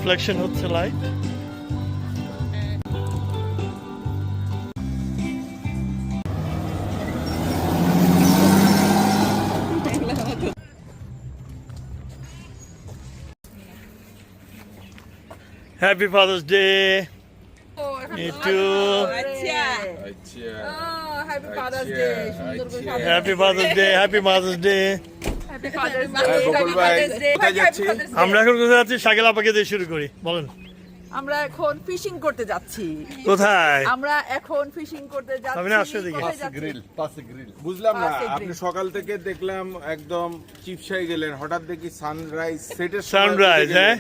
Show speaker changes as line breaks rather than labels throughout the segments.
Reflection হচ্ছে light. Happy father's day. Me too.
Happy Father's Day.
Happy Father's Day. Happy Mother's Day.
Happy Father's Day.
আমরা এখন কোথায় যাচ্ছি? শাকিল আপাকে দিয়ে শুরু করি, বলেন।
আমরা এখন ফিশিং করতে যাচ্ছি।
কোথায়?
আমরা এখন ফিশিং করতে যাচ্ছি।
সামনে আসো এদিকে।
কোথায় যাচ্ছি?
বুঝলাম না,
পাশে
আপনি সকাল থেকে দেখলাম একদম চিপসাই গেলেন, হঠাৎ দেখি সানরাইজ সেটের
সানরাইজ, হ্যাঁ।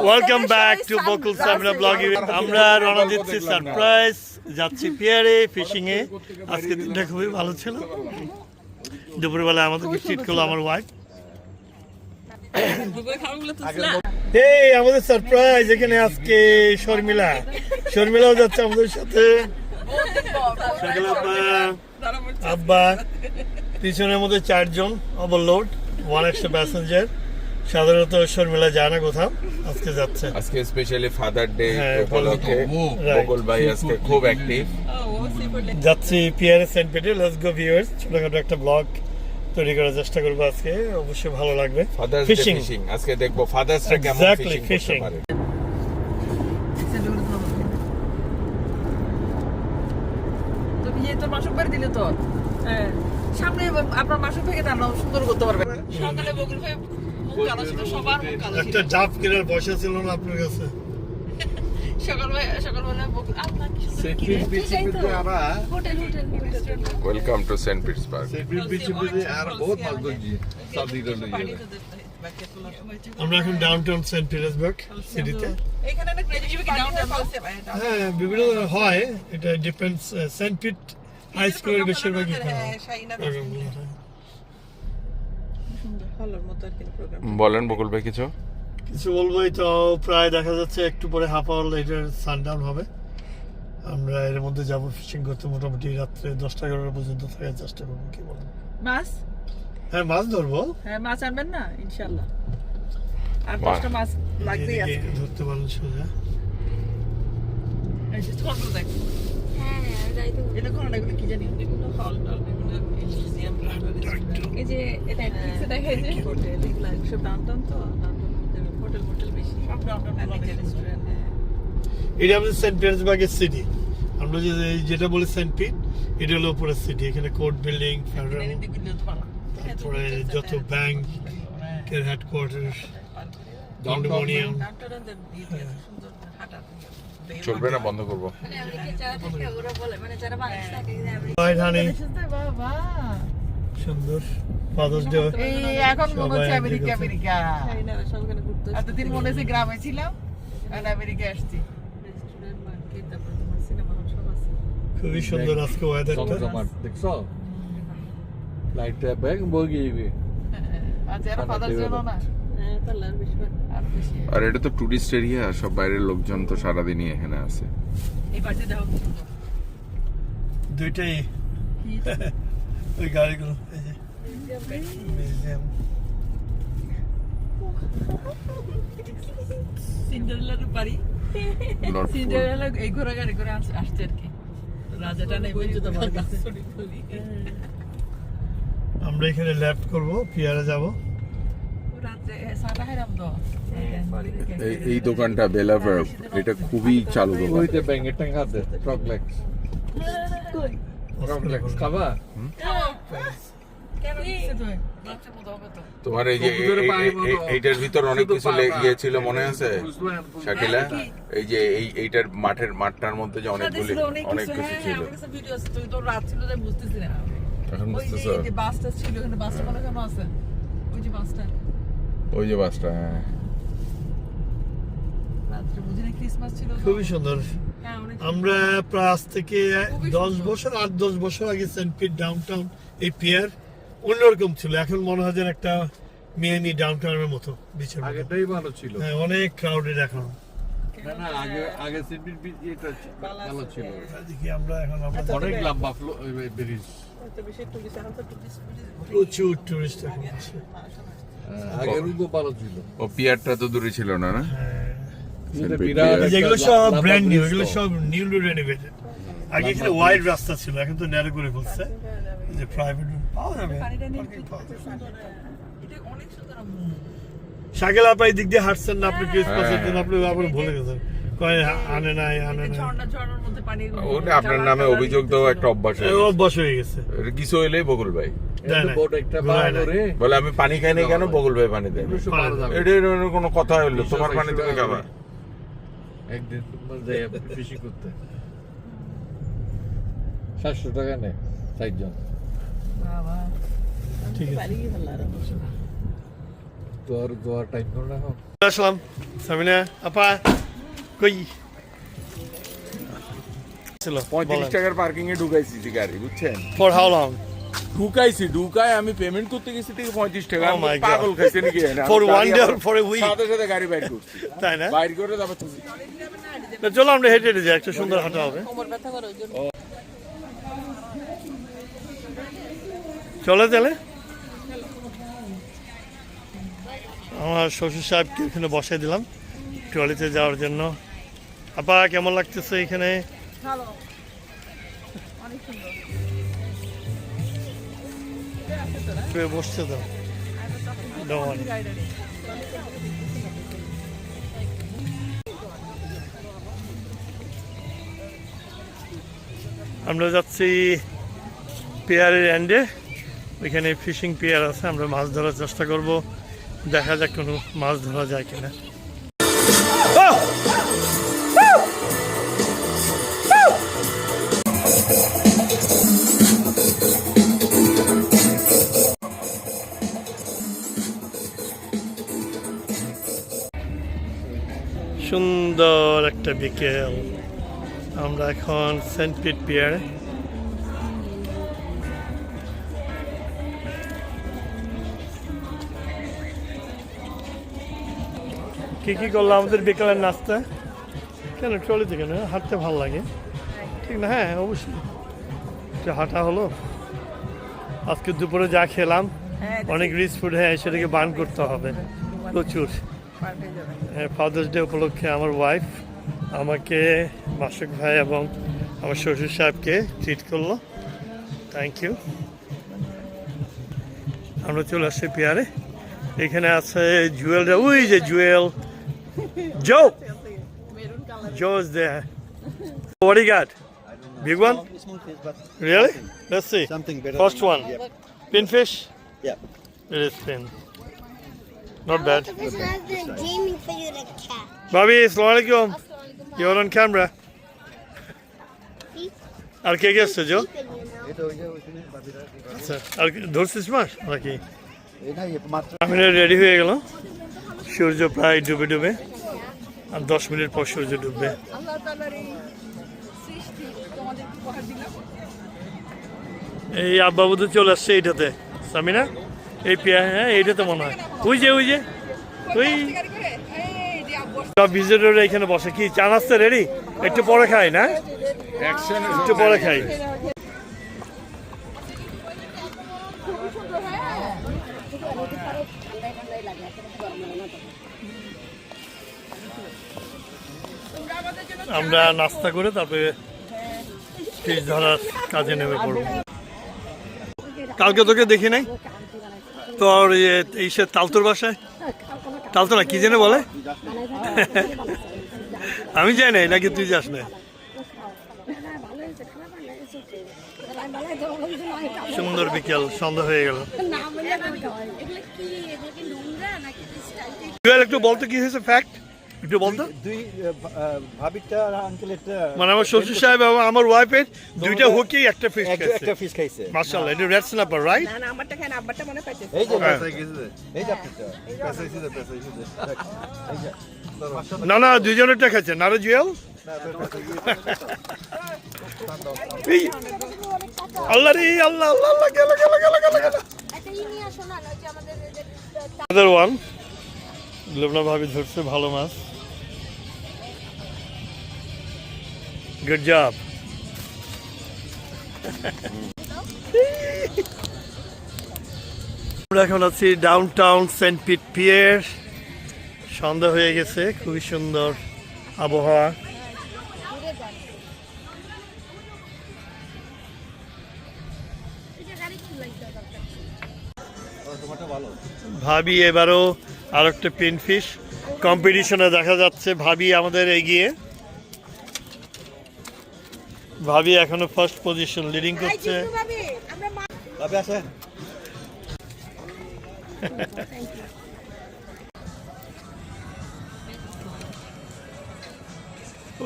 ওয়েলকাম ব্যাক টু বকুল সামরা ব্লগে। আমরা রওনা দিচ্ছি সারপ্রাইজ, যাচ্ছি পিয়ারে ফিশিং এ। আজকে দিনটা খুবই ভালো ছিল। দুপুরবেলা আমাদেরকে ট্রিট করলো আমার ওয়াইফ। এই আমাদের সারপ্রাইজ এখানে আজকে শর্মিলাও যাচ্ছে আমাদের সাথে। শাকিল আপা, আব্বা, পিছনের মধ্যে 4 জন ওভারলোড, 1 extra প্যাসেঞ্জার। সাধারণত শর্মিলা যায় না কোথাও, আজকে যাচ্ছে।
আজকে স্পেশালি ফাদার ডে
হ্যাঁ,
উপলক্ষে বকুল ভাই আজকে খুব অ্যাক্টিভ।
যাচ্ছি পিয়ারে saint Peter. Let's go viewers, ছোটখাটো একটা ব্লগ তৈরি করার চেষ্টা করবো আজকে, অবশ্যই ভালো লাগবে।
ফাদার্স ডে ফিশিং আজকে দেখবো ফাদার্স ডে কেমন
Exactly,
ফিশিং
fishing.
করতে পারে।
তো বিয়ে তো মাসুক বাড়ি দিলে তো সামনে আপনার মাসুক থেকে রান্না সুন্দর করতে পারবে। সকালে বকুল ভাই মুখ কালো ছিল, সবার মুখ কালো ছিল।
একটা ডাব কেনার পয়সা ছিল না আপনার কাছে?
সকালবেলা বকুল আপনার কি সুন্দর hotel
welcome to Saint Petersburg.
আমরা এখন ডাউনটাউন সেন্ট পিটার্সবার্গ সিটিতে।
এখানে না গ্রাজুয়েট ডাউনটাউন আছে ভাই।
হ্যাঁ, বিভিন্ন ধরনের হয়, এটা ডিপেন্ডস। সেন্ট পিট হাই স্কুলের বেশিরভাগই
বলেন বকুল ভাই কিছু।
কিছু বলবোই তো, প্রায় দেখা যাচ্ছে একটু পরে হাফ আওয়ার লেটার সানডাউন হবে। আমরা এর মধ্যে যাবো ফিশিং করতে, মোটামুটি রাত্রে 10টা-11টা পর্যন্ত থাকার চেষ্টা করবো। কি বলেন?
মাছ?
হ্যাঁ, মাছ ধরবো।
হ্যাঁ, মাছ আনবেন না ইনশাআল্লাহ। আর 10টা মাছ লাগবেই আছে।
এদিকে ধরতে পারেন সোজা।
এই যে ছোট দেখ। হ্যাঁ, যাইতো। এটা কোন না, এগুলো কি জানি? এগুলো হল এগুলো মিউজিয়াম। এই যে এটা কিছু দেখাই যে হোটেল এগুলো সব ডাউনটাউন তো, হোটেল বেশি সব ডাউনটাউন রেস্টুরেন্ট।
এটা আমাদের সেন্ট পিটার্সবার্গের সিটি। আমরা যেটা বলি সেন্ট পিট, এটা হলো পুরো সিটি। এখানে কোর্ট বিল্ডিং, ফেডারেল, তারপরে যত ব্যাংক এর হেডকোয়ার্টার, কন্ডোমিনিয়াম।
চলবে না, বন্ধ করবো।
বাবা
সুন্দর ফাদার্স ডে।
এই এখন মনে হচ্ছে আমেরিকা। এতদিন মনে হচ্ছে গ্রামে ছিলাম, এখন আমেরিকা আসছি।
খুবই সুন্দর আজকে ওয়েদারটা।
দেখছো লাইটটা ব্যাগ বগিয়ে
আচ্ছা, এটা ফাদার্স ডে না?
আর এটা তো টুরিস্ট এরিয়া, সব বাইরের লোকজন তো সারাদিনই এখানে আছে।
এই পাশে দেখো
দুইটাই ওই গাড়িগুলো, এই যে মিউজিয়াম।
সিন্ডারেলার বাড়ি। সিন্ডারেলা এই ঘোড়া গাড়ি করে আসছে আর কি। রাজাটা নেই বলছো তো আমার কাছে।
আমরা এখানে লেফট করব, পিয়ারে যাব।
রাতে সাটা হারাম তো।
এই দোকানটা বেলাভার, এটা খুবই চালু দোকান।
ওইতে ব্যাঙের টাঙ্গা আছে ফ্রগলেক্স খাবা
কেন দিছে তুই? বাচ্চা মতো হবে তো।
তোমার এই যে এইটার ভিতর অনেক কিছু ইয়ে ছিল, মনে আছে শাকিলা? এই যে এইটার মাঠটার মধ্যে যে অনেকগুলি অনেক কিছু ছিল।
আমার কাছে ভিডিও আছে, তুই তো রাত ছিল তাই বুঝতেছিস না।
এখন
ওই
বুঝতেছো?
যে বাসটা ছিল, ওখানে বাসটা মনে কেন আছে? ওই যে বাসটা
ওই যে বাসটা, হ্যাঁ।
রাত্রে বুঝি না ক্রিসমাস ছিল তো।
খুবই সুন্দর।
হ্যাঁ, অনেক
আমরা প্রায় আজ থেকে 8-10 বছর আগে সেন্ট পিট ডাউনটাউন এই পিয়ার অন্যরকম ছিল। এখন মনে হয় যেন একটা মিয়ামি ডাউনটাউনের মতো বিচের মতো।
আগেটাই ভালো ছিল।
হ্যাঁ, অনেক ক্রাউডেড এখন।
না আগে সিডনি বিচ এটা ভালো ছিল।
দেখি আমরা এখন
অনেক লম্বা ব্রিজ,
হয়তো বেশি টুরিস্ট এখন তো টুরিস্ট
প্রচুর টুরিস্ট এখন আসে।
আগের রূপও ভালো ছিল।
ও পিয়ারটা তো দূরে ছিল না, না?
হ্যাঁ,
এটা বিরাট
যেগুলো
একটা
সব
লম্বা
ব্র্যান্ড নিউ,
bridge
এগুলো
তো।
সব নিউলি রেনোভেটেড। আগে এখানে ওয়াইড রাস্তা ছিল, এখন তো ন্যারো করে ফেলছে। যে প্রাইভেট পাওয়া যাবে, parking পাওয়া যাবে।
এটা অনেক সুন্দর।
শাকিল আপা এই দিক দিয়ে হাঁটছেন না, আপনি ক্রিস পাসের জন্য আপনি আবার ভুলে গেছেন, কয় আনে নাই।
ঝর্ণা ঝর্ণার মধ্যে পানি
ওটা আপনার নামে অভিযোগ দেওয়া একটা অভ্যাস হয়ে
ও
গেছে।
অভ্যাস হয়ে গেছে।
এটা কিছু হইলে বকুল ভাই
দেয়
এত
না,
বড় একটা
ঘুরায় না।
পাহাড় রে
বলে আমি পানি খাই না কেন, বকুল ভাই পানি দেয়।
এগুলো সব পারা যাবে।
এটার কোনো কথা হইলো, তোমার পানি তুমি খাবা।
একদিন তোমার যাই ফিশিং করতে 700 টাকা নেয় 4 জন।
বাবা
ঠিক আছে।
পারি ভালো আর
তো আর যাওয়ার টাইম করে রাখো।
আসলাম সামিনা আপা, কই ছিল
35 টাকার পার্কিং এ ঢুকাইছি গাড়ি, বুঝছেন?
For how long?
ঢুকাই আমি পেমেন্ট করতে গেছি ঠিক 35 টাকা।
Oh
আমি
my God.
পাগল খাইছে নাকি?
For one day or for a week?
সাথে সাথে গাড়ি বাইর করছি,
তাই না?
বাইর করে তারপর
তো চলো আমরা হেঁটে হেঁটে যাই, একটা সুন্দর হাঁটা হবে।
কোমর ব্যথা করে ওই জন্য।
চলে তাহলে। আমার শ্বশুর সাহেবকে এখানে বসাই দিলাম ট্রলিতে যাওয়ার জন্য। আপা কেমন লাগতেছে এখানে?
ভালো, অনেক সুন্দর।
বসছে তো Don't worry. আমরা যাচ্ছি পিয়ারের এন্ডে, ওইখানে ফিশিং পিয়ার আছে, আমরা মাছ ধরার চেষ্টা করব, দেখা যাক কোনো মাছ ধরা যায় কিনা। সুন্দর একটা বিকেল, আমরা এখন সেন্ট পিট পিয়ারে। কি কি করলাম আমাদের বিকেলের নাস্তা? কেন ট্রলিতে কেন? হাঁটতে ভালো লাগে, ঠিক না? হ্যাঁ অবশ্যই, একটু হাঁটা হলো। আজকে দুপুরে যা খেলাম অনেক রিচ ফুড, হ্যাঁ সেটাকে বার্ন করতে হবে প্রচুর। হ্যাঁ, ফাদার্স ডে উপলক্ষে আমার ওয়াইফ আমাকে, মাসুক ভাই এবং আমার শ্বশুর সাহেবকে ট্রিট করলো, থ্যাংক ইউ। আমরা চলে আসছি পিয়ারে, এখানে আছে জুয়েলরা, ওই যে জুয়েল, জো জো is there. What do you got? Big one?
Small fish, but
Really? Let's see.
something better.
First one, pinfish.
Yeah.
It is pin. Not bad.
This has been dreaming for you to catch.
Bobby, assalamu alaikum. You're on camera. আর কে কে আসছে জো?
এটা ওই যে ওইখানে বাবিরা
আচ্ছা, আর ধরছিস মাছ নাকি?
এটা মাত্র
আমি রেডি হয়ে গেলাম, সূর্য প্রায় ডুবে ডুবে, আর 10 মিনিট পর সূর্য ডুববে।
আল্লাহ তাআলার এই সৃষ্টি তোমাদের উপহার দিলাম।
এই আব্বা বুধ চলে আসছে এইটাতে, সামিনা এই পিয়া, হ্যাঁ এইটাতে মনে হয়, ওই যে ওই
গাড়ি করে এই যে আব্বু
সব ভিজিটর এখানে বসে। কি চা নাস্তা রেডি? একটু পরে খাই না, একটু পরে খাই। আমরা নাস্তা করে তারপরে ফিশ ধরার কাজে নেমে পড়ব। কালকে তোকে দেখি নাই তোর এই সে তালতোর বাসায়, তালতোরা কি জেনে বলে আমি যাই নাই, নাকি তুই যাস না? সুন্দর বিকেল, সন্ধ্যা হয়ে গেল। জুয়েল একটু বলতো কি হয়েছে ফ্যাক্ট, একটু বলতো।
দুই ভাবিটা আঙ্কেলেরটা
মানে আমার শ্বশুর সাহেব এবং আমার ওয়াইফের দুইটা হুকি একটা ফিশ খাইছে।
একটা ফিশ খাইছে।
মাশাআল্লাহ, এটা রেড স্ন্যাপার রাইট?
না না আমারটা খায় না, আব্বারটা মনে পাইছে।
এই যে
হ্যাঁ।
এই যে আপনারটা পেছাইছে দেখ, এই যে
না না, দুইজনেরটা খাইছে না রে জুয়েল? এই, আল্লাহ রে আল্লাহ আল্লাহ আল্লাহ, গেল গেল গেল গেল গেল। Another one. লবনা ভাবি ধরছে ভালো মাছ, গুড জব। আমরা এখন আছি ডাউন টাউন সেন্ট পিট পিয়ার, সন্ধ্যা হয়ে গেছে, খুবই সুন্দর আবহাওয়া। ভাবি এবারও আর একটা পিনফিশ কম্পিটিশনে দেখা যাচ্ছে ভাবি আমাদের এগিয়ে। ভাবি এখনো ফার্স্ট পজিশন লিডিং করছে।
Tapi asal.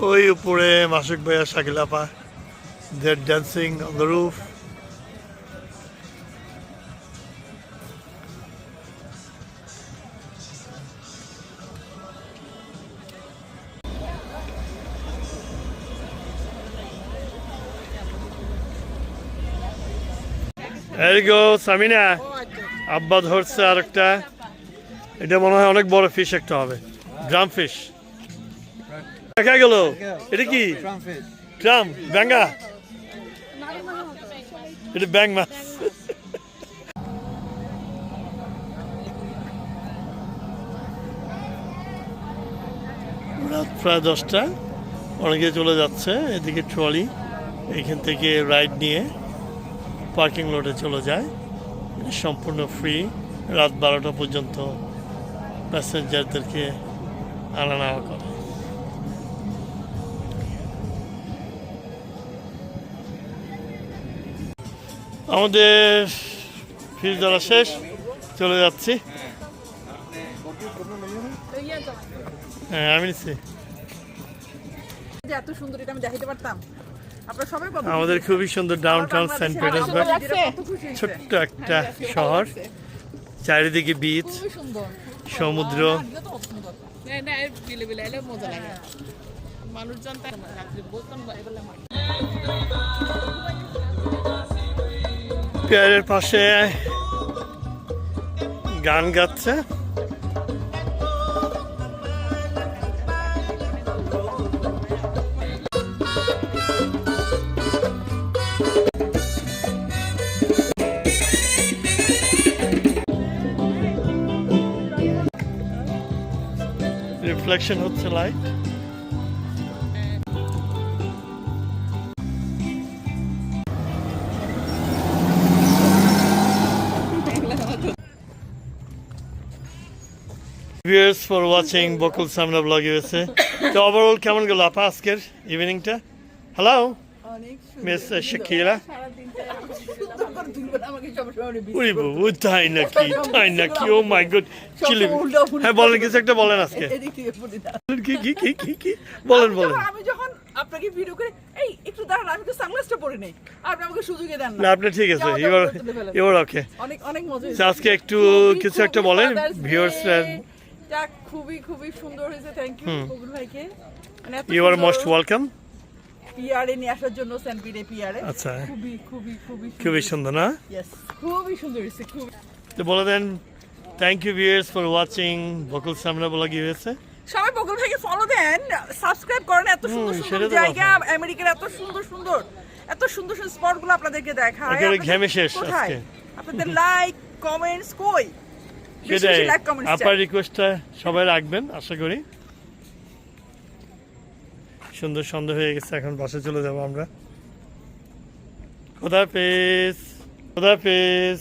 ওই উপরে মাসুক ভাইয়া শাকিল আপা, they're dancing on the roof. There you go, Samina. আব্বা ধরছে আর একটা, এটা মনে হয় অনেক বড় ফিশ একটা হবে, ড্রাম ফিশ। দেখা গেল এটা কি ড্রাম ব্যাঙ্গা, এটা ব্যাং মাছ। রাত প্রায় 10টা, অনেকে চলে যাচ্ছে এদিকে ট্রলি, এখান থেকে রাইড নিয়ে পার্কিং লটে চলে যায়। সম্পূর্ণ ফ্রি, রাত 12টা পর্যন্ত প্যাসেঞ্জারদেরকে আনা নেওয়া করে। আমাদের ফিশ ধরা শেষ, চলে যাচ্ছি। হ্যাঁ আমি নিচ্ছি।
এত সুন্দর এটা আমি দেখাইতে পারতাম, আপনারা সবাই পাবেন।
আমাদের খুবই সুন্দর ডাউনটাউন সেন্ট পিটার্সবার্গ, ছোট্ট একটা শহর, চারিদিকে বিচ,
খুবই সুন্দর
সমুদ্র।
মজা লাগে মানুষজন বলতাম
পিয়ারের পাশে গান গাচ্ছে। রিফ্লেকশন হচ্ছে light. Viewers for watching Bakul Samna blog USA. তো ওভারঅল কেমন গেল আপা আজকের ইভিনিংটা? Hello miss Shakila. উরি বাবু, তাই নাকি তাই নাকি, ও মাই গড। চিলি, হ্যাঁ বলেন কিছু একটা বলেন আজকে। কি কি কি কি কি বলেন বলেন।
আমি যখন আপনাকে ভিডিও করে এই একটু দাঁড়ান, আমি তো সানগ্লাসটা পরে নেই, আপনি আমাকে সুযোগই দেন
না, আপনি ঠিক আছে, ইউর ওকে।
অনেক অনেক মজা
তো আজকে একটু কিছু একটা বলেন ভিউয়ার্স।
খুবই খুবই সুন্দর হয়েছে, থ্যাংক ইউ বকুল ভাইকে।
You are most welcome
PRA নিয়ে আসার জন্য, সেন্ট পিটে পিআরএ।
আচ্ছা,
খুবই খুবই খুবই
খুবই সুন্দর না?
ইয়েস, খুবই সুন্দর হয়েছে খুব।
তো বলে দেন thank you viewers for watching Bakul Samna blog USA.
সবাই বকুল ভাইকে ফলো দেন, সাবস্ক্রাইব করেন। এত সুন্দর
সেটা
সুন্দর
তো
জায়গা, আমেরিকার এত সুন্দর সুন্দর স্পটগুলো আপনাদেরকে দেখায়।
একেবারে ঘেমে শেষ
কোথায়?
আজকে।
আপনাদের লাইক কমেন্টস কই?
সেটাই,
লাইক কমেন্টস
আপনার রিকোয়েস্টটা সবাই রাখবেন আশা করি। সুন্দর সন্ধ্যা হয়ে গেছে, এখন বাসে চলে যাব আমরা। খোদা হাফেজ, খোদা হাফেজ।